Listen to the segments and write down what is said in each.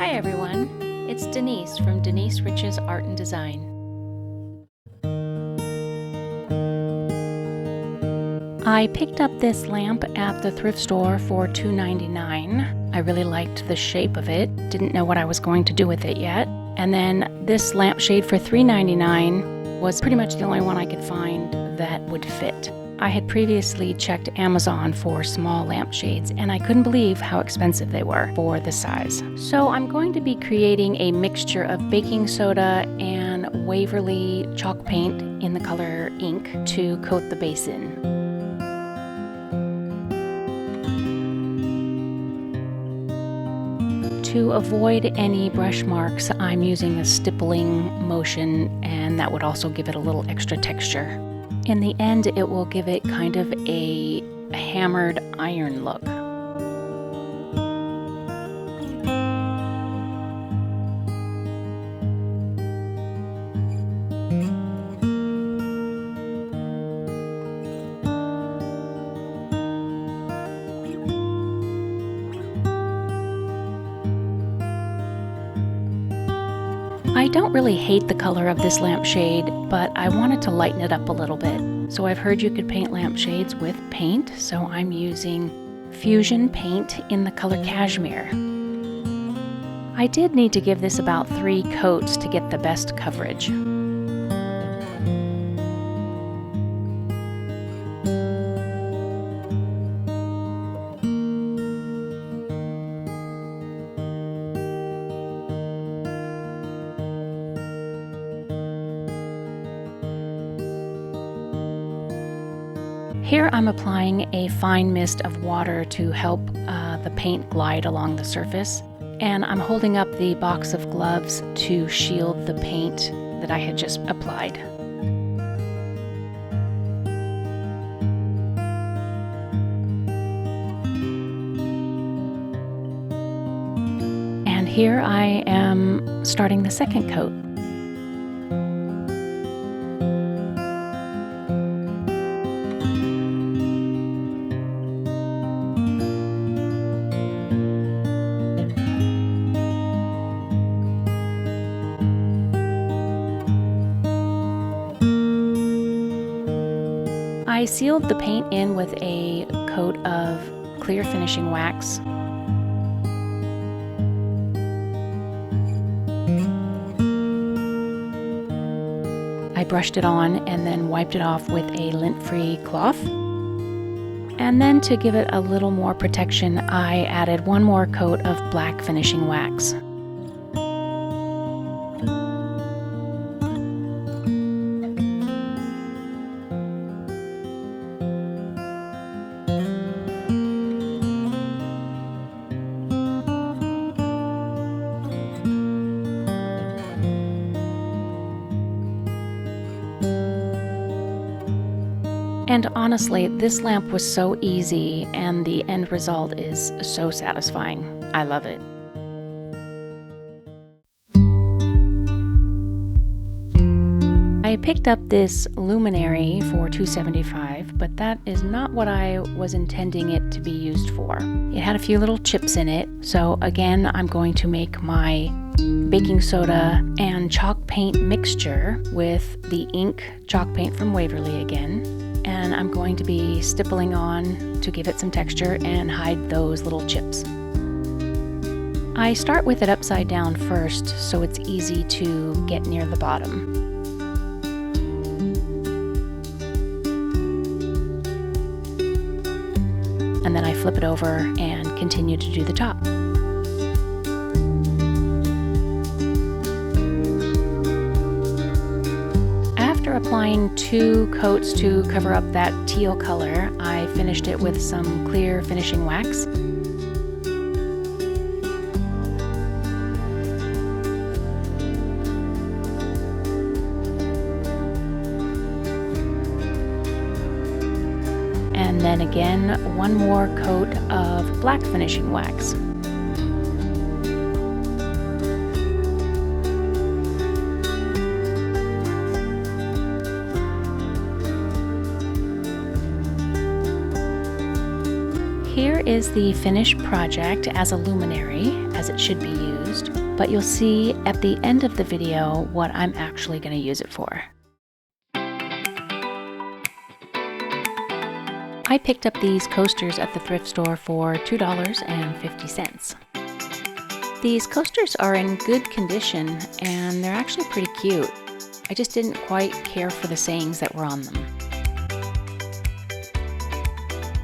Hi everyone, it's Denise from Denise Rich's Art and Design. I picked up this lamp at the thrift store for $2.99. I really liked the shape of it, didn't know what I was going to do with it yet. And then this lampshade for $3.99 was pretty much the only one I could find that would fit. I had previously checked Amazon for small lampshades and I couldn't believe how expensive they were for the size. So I'm going to be creating a mixture of baking soda and Waverly chalk paint in the color ink to coat the base in. To avoid any brush marks, I'm using a stippling motion, and that would also give it a little extra texture. In the end, it will give it kind of a hammered iron look. I don't really hate the color of this lampshade, but I wanted to lighten it up a little bit. So I've heard you could paint lampshades with paint, so I'm using Fusion paint in the color Cashmere. I did need to give this about 3 coats to get the best coverage. Here I'm applying a fine mist of water to help the paint glide along the surface, and I'm holding up the box of gloves to shield the paint that I had just applied. And here I am starting the second coat. I sealed the paint in with a coat of clear finishing wax. I brushed it on and then wiped it off with a lint-free cloth. And then to give it a little more protection, I added one more coat of black finishing wax. And honestly, this lamp was so easy and the end result is so satisfying. I love it. I picked up this luminary for $2.75, but that is not what I was intending it to be used for. It had a few little chips in it, so again, I'm going to make my baking soda and chalk paint mixture with the ink chalk paint from Waverly again. And I'm going to be stippling on to give it some texture and hide those little chips. I start with it upside down first so it's easy to get near the bottom. And then I flip it over and continue to do the top. After applying 2 coats to cover up that teal color, I finished it with some clear finishing wax. And then again, one more coat of black finishing wax. Here is the finished project as a luminary. as it should be used, but you'll see at the end of the video what I'm actually going to use it for. I picked up these coasters at the thrift store for $2.50. These coasters are in good condition and they're actually pretty cute. I just didn't quite care for the sayings that were on them.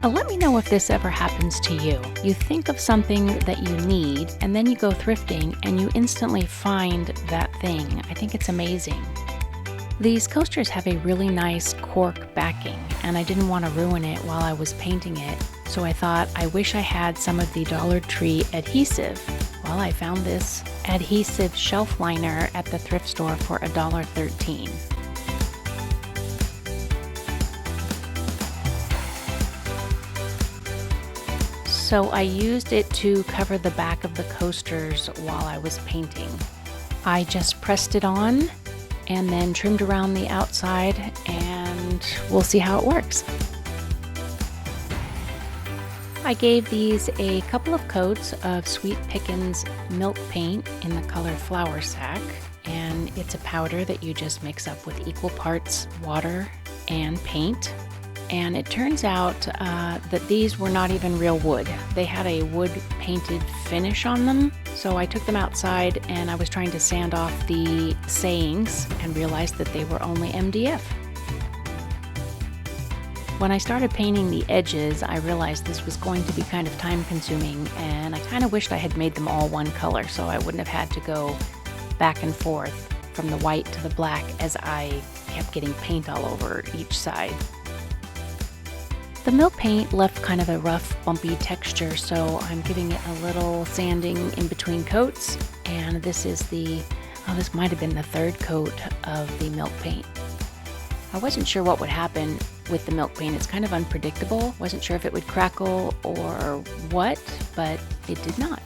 Let me know if this ever happens to you. You think of something that you need and then you go thrifting and you instantly find that thing. I think it's amazing. These coasters have a really nice cork backing and I didn't want to ruin it while I was painting it, so I thought I wish I had some of the Dollar Tree adhesive. Well, I found this adhesive shelf liner at the thrift store for $1.13. So I used it to cover the back of the coasters while I was painting. I just pressed it on and then trimmed around the outside, and we'll see how it works. I gave these a couple of coats of Sweet Pickins milk paint in the color Flour Sack, and it's a powder that you just mix up with equal parts water and paint. And it turns out that these were not even real wood. They had a wood painted finish on them. So I took them outside and I was trying to sand off the sayings and realized that they were only MDF. When I started painting the edges, I realized this was going to be kind of time consuming, and I kind of wished I had made them all one color so I wouldn't have had to go back and forth from the white to the black as I kept getting paint all over each side. The milk paint left kind of a rough, bumpy texture, so I'm giving it a little sanding in between coats, and this is this might have been the third coat of the milk paint. I wasn't sure what would happen with the milk paint. It's kind of unpredictable. Wasn't sure if it would crackle or what, but it did not.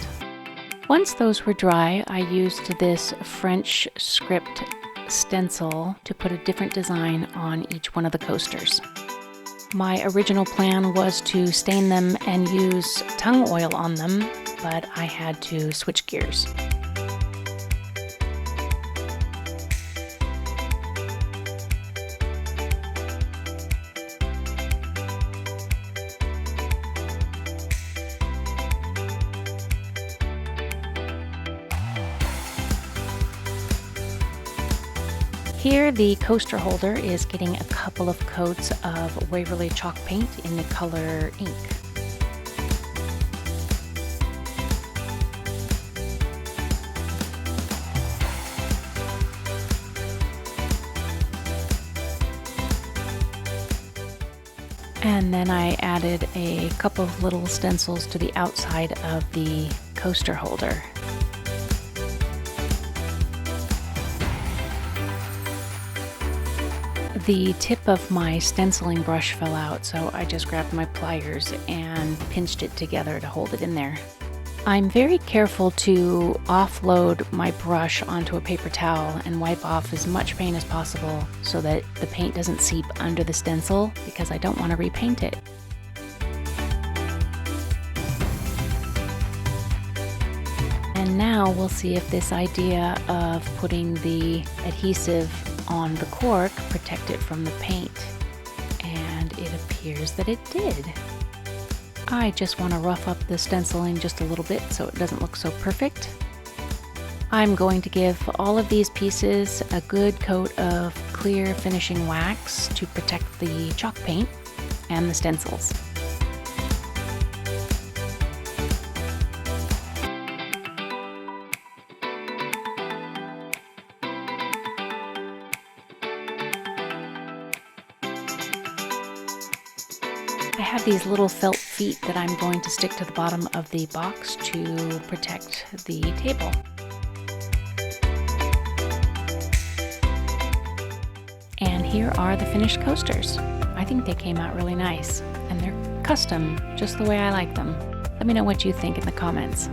Once those were dry, I used this French script stencil to put a different design on each one of the coasters. My original plan was to stain them and use tung oil on them, but I had to switch gears. Here, the coaster holder is getting a couple of coats of Waverly chalk paint in the color ink. And then I added a couple of little stencils to the outside of the coaster holder. The tip of my stenciling brush fell out, so I just grabbed my pliers and pinched it together to hold it in there. I'm very careful to offload my brush onto a paper towel and wipe off as much paint as possible so that the paint doesn't seep under the stencil, because I don't want to repaint it. And now we'll see if this idea of putting the adhesive on the cork protect it from the paint. And it appears that it did. I just want to rough up the stenciling just a little bit so it doesn't look so perfect. I'm going to give all of these pieces a good coat of clear finishing wax to protect the chalk paint and the stencils. I have these little felt feet that I'm going to stick to the bottom of the box to protect the table. And here are the finished coasters. I think they came out really nice, and they're custom, just the way I like them. Let me know what you think in the comments.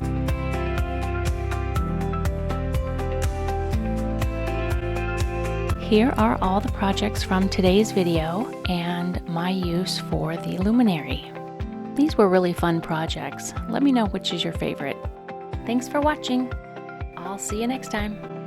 Here are all the projects from today's video and my use for the luminary. These were really fun projects. Let me know which is your favorite. Thanks for watching. I'll see you next time.